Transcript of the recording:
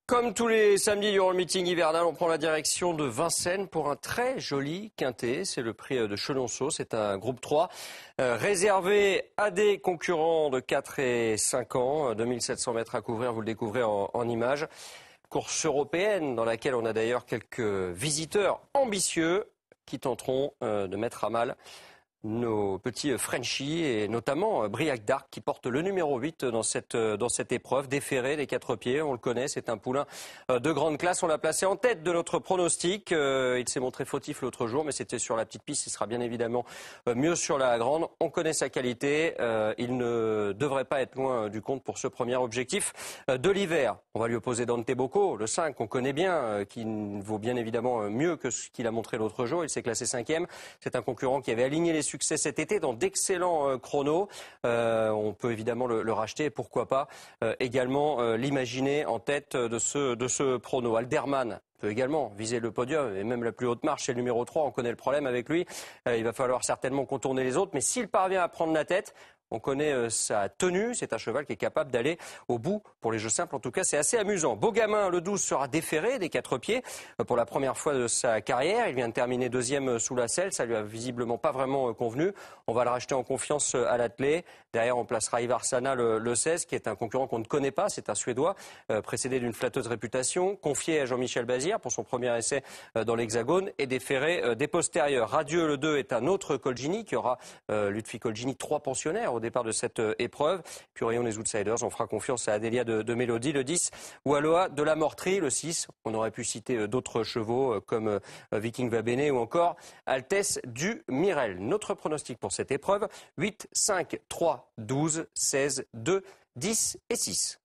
Comme tous les samedis durant le meeting hivernal, on prend la direction de Vincennes pour un très joli quintet. C'est le prix de Chenonceau, c'est un groupe 3 réservé à des concurrents de 4 et 5 ans. 2700 mètres à couvrir, vous le découvrez en images. Course européenne dans laquelle on a d'ailleurs quelques visiteurs ambitieux qui tenteront de mettre à mal nos petits Frenchies et notamment Briac d'Arc qui porte le numéro 8 dans cette épreuve. Déféré des 4 pieds, on le connaît, c'est un poulain de grande classe. On l'a placé en tête de notre pronostic. Il s'est montré fautif l'autre jour, mais c'était sur la petite piste. Il sera bien évidemment mieux sur la grande. On connaît sa qualité. Il ne devrait pas être loin du compte pour ce premier objectif de l'hiver. On va lui opposer Dante Bocco, le 5, qu'on connaît bien, qui vaut bien évidemment mieux que ce qu'il a montré l'autre jour. Il s'est classé 5e. C'est un concurrent qui avait aligné les succès cet été dans d'excellents chronos. On peut évidemment le racheter et pourquoi pas également l'imaginer en tête de ce prono. Alderman peut également viser le podium et même la plus haute marche, c'est le numéro 3. On connaît le problème avec lui. Il va falloir certainement contourner les autres, mais s'il parvient à prendre la tête, on connaît sa tenue, c'est un cheval qui est capable d'aller au bout pour les jeux simples. En tout cas, c'est assez amusant. Beaugamin, le 12, sera déféré des 4 pieds pour la première fois de sa carrière. Il vient de terminer 2e sous la selle. Ça lui a visiblement pas vraiment convenu. On va le racheter en confiance à l'attelé. Derrière, on placera Ivarsana, le 16, qui est un concurrent qu'on ne connaît pas. C'est un Suédois, précédé d'une flatteuse réputation, confié à Jean-Michel Bazir pour son premier essai dans l'Hexagone et déféré des postérieurs. Radieux, le 2, est un autre Colgini qui aura Ludwig Colgini, 3 pensionnaires au départ de cette épreuve. Puis au rayon des outsiders, on fera confiance à Adélia de Mélodie, le 10, ou Aloha de la Mortrie, le 6. On aurait pu citer d'autres chevaux comme Viking Vabene ou encore Altesse du Mirel. Notre pronostic pour cette épreuve, 8, 5, 3, 12, 16, 2, 10 et 6.